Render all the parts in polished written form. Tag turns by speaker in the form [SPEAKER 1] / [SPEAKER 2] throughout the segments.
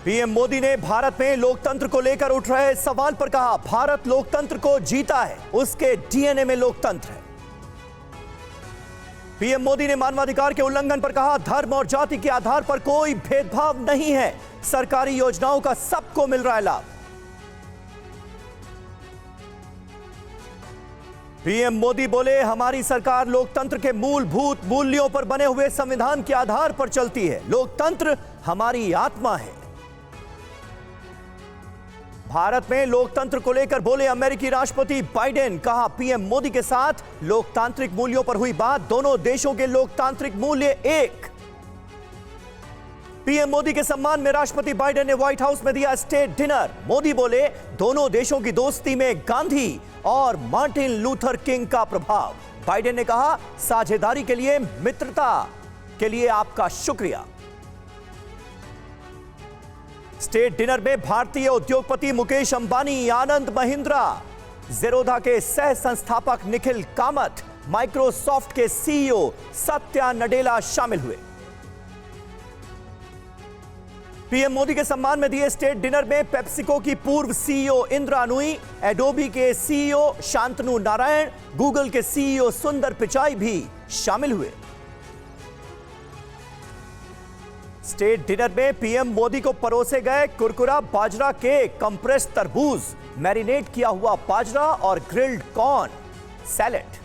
[SPEAKER 1] PM Modi ने भारत में लोकतंत्र को लेकर उठ रहे सवाल पर कहा, भारत लोकतंत्र को जीता है, उसके डीएनए में लोकतंत्र है। पीएम मोदी ने मानवाधिकार के उल्लंघन पर कहा, धर्म और जाति के आधार पर कोई भेदभाव नहीं है, सरकारी योजनाओं का सबको मिल रहा है लाभ। पीएम मोदी बोले, हमारी सरकार लोकतंत्र के मूलभूत मूल्यों पर बने हुए संविधान के आधार पर चलती है, लोकतंत्र हमारी आत्मा है। भारत में लोकतंत्र को लेकर बोले अमेरिकी राष्ट्रपति बाइडेन, कहा पीएम मोदी के साथ लोकतांत्रिक मूल्यों पर हुई बात, दोनों देशों के लोकतांत्रिक मूल्य एक। पीएम मोदी के सम्मान में राष्ट्रपति बाइडेन ने व्हाइट हाउस में दिया स्टेट डिनर। मोदी बोले, दोनों देशों की दोस्ती में गांधी और मार्टिन लूथर किंग का प्रभाव। बाइडेन ने कहा, साझेदारी के लिए, मित्रता के लिए आपका शुक्रिया। स्टेट डिनर में भारतीय उद्योगपति मुकेश अंबानी, आनंद महिंद्रा, ज़ेरोधा के सह संस्थापक निखिल कामत, माइक्रोसॉफ्ट के सीईओ सत्या नडेला शामिल हुए। पीएम मोदी के सम्मान में दिए स्टेट डिनर में पेप्सिको की पूर्व सीईओ इंद्रा नूई, एडोबी के सीईओ शांतनु नारायण, गूगल के सीईओ सुंदर पिचाई भी शामिल हुए। स्टेट डिनर में पीएम मोदी को परोसे गए कुरकुरा बाजरा के कंप्रेस तरबूज, मैरिनेट किया हुआ बाजरा और ग्रिल्ड कॉर्न सैलेड।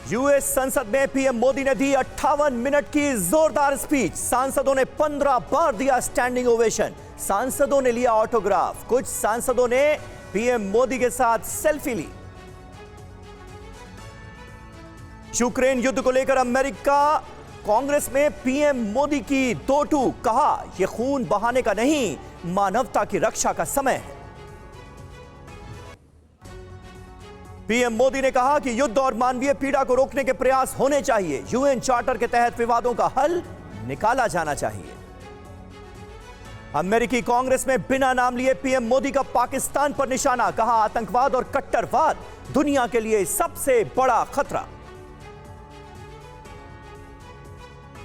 [SPEAKER 1] यूएस संसद में पीएम मोदी ने दी 58 मिनट की जोरदार स्पीच, सांसदों ने 15 बार दिया स्टैंडिंग ओवेशन, सांसदों ने लिया ऑटोग्राफ, कुछ सांसदों ने पीएम मोदी के साथ सेल्फी ली। यूक्रेन युद्ध को लेकर अमेरिका कांग्रेस में पीएम मोदी की दो टूक, कहा यह खून बहाने का नहीं, मानवता की रक्षा का समय है। पीएम मोदी ने कहा कि युद्ध और मानवीय पीड़ा को रोकने के प्रयास होने चाहिए, यूएन चार्टर के तहत विवादों का हल निकाला जाना चाहिए। अमेरिकी कांग्रेस में बिना नाम लिए पीएम मोदी का पाकिस्तान पर निशाना, कहा आतंकवाद और कट्टरवाद दुनिया के लिए सबसे बड़ा खतरा।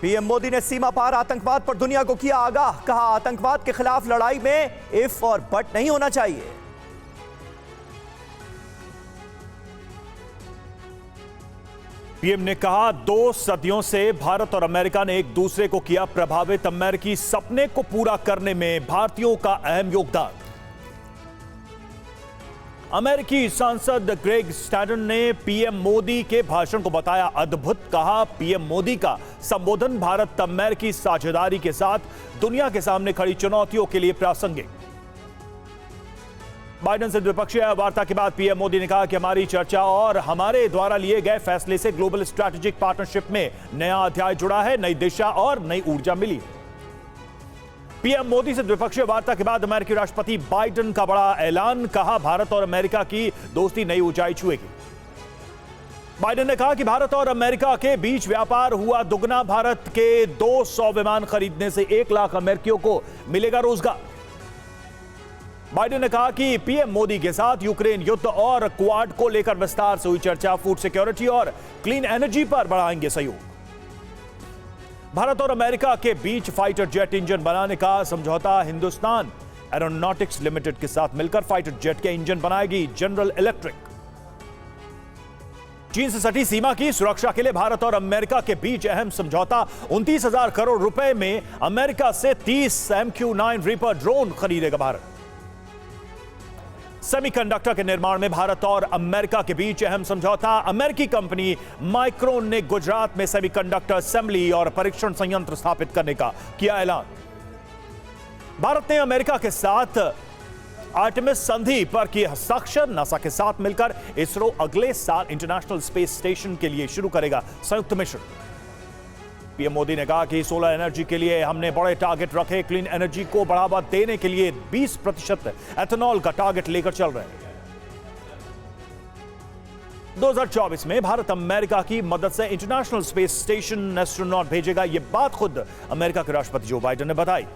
[SPEAKER 1] पीएम मोदी ने सीमा पार आतंकवाद पर दुनिया को किया आगाह, कहा आतंकवाद के खिलाफ लड़ाई में इफ और बट नहीं होना चाहिए।
[SPEAKER 2] पीएम ने कहा, 2 सदियों से भारत और अमेरिका ने एक दूसरे को किया प्रभावित, अमेरिकी सपने को पूरा करने में भारतीयों का अहम योगदान। अमेरिकी सांसद ग्रेग स्टैटन ने पीएम मोदी के भाषण को बताया अद्भुत, कहा पीएम मोदी का संबोधन भारत अमेरिकी साझेदारी के साथ दुनिया के सामने खड़ी चुनौतियों के लिए प्रासंगिक। बाइडेन से द्विपक्षीय वार्ता के बाद पीएम मोदी ने कहा कि हमारी चर्चा और हमारे द्वारा लिए गए फैसले से ग्लोबल स्ट्रैटेजिक पार्टनरशिप में नया अध्याय जुड़ा है, नई दिशा और नई ऊर्जा मिली। पीएम मोदी से द्विपक्षीय वार्ता के बाद अमेरिकी राष्ट्रपति बाइडेन का बड़ा ऐलान, कहा भारत और अमेरिका की दोस्ती नई ऊंचाई छुएगी। बाइडेन ने कहा कि भारत और अमेरिका के बीच व्यापार हुआ दुगना, भारत के 200 विमान खरीदने से 1 लाख अमेरिकियों को मिलेगा रोजगार। बाइडेन ने कहा कि पीएम मोदी के साथ यूक्रेन युद्ध और क्वाड को लेकर विस्तार से हुई चर्चा, फूड सिक्योरिटी और क्लीन एनर्जी पर बढ़ाएंगे सहयोग। भारत और अमेरिका के बीच फाइटर जेट इंजन बनाने का समझौता, हिंदुस्तान एरोनॉटिक्स लिमिटेड के साथ मिलकर फाइटर जेट के इंजन बनाएगी जनरल इलेक्ट्रिक। चीन से सटी सीमा की सुरक्षा के लिए भारत और अमेरिका के बीच अहम समझौता, 29,000 करोड़ रुपए में अमेरिका से 30 MQ-9 रीपर ड्रोन खरीदेगा भारत। सेमीकंडक्टर के निर्माण में भारत और अमेरिका के बीच अहम समझौता, अमेरिकी कंपनी माइक्रोन ने गुजरात में सेमीकंडक्टर असेंबली और परीक्षण संयंत्र स्थापित करने का किया ऐलान। भारत ने अमेरिका के साथ आर्टेमिस संधि पर किए हस्ताक्षर, नासा के साथ मिलकर इसरो अगले साल इंटरनेशनल स्पेस स्टेशन के लिए शुरू करेगा संयुक्त मिशन। पीएम मोदी ने कहा कि सोलर एनर्जी के लिए हमने बड़े टारगेट रखे, क्लीन एनर्जी को बढ़ावा देने के लिए 20% एथेनॉल का टारगेट लेकर चल रहे हैं। 2024 में भारत अमेरिका की मदद से इंटरनेशनल स्पेस स्टेशन एस्ट्रोनॉट भेजेगा, यह बात खुद अमेरिका के राष्ट्रपति जो बाइडेन ने बताई।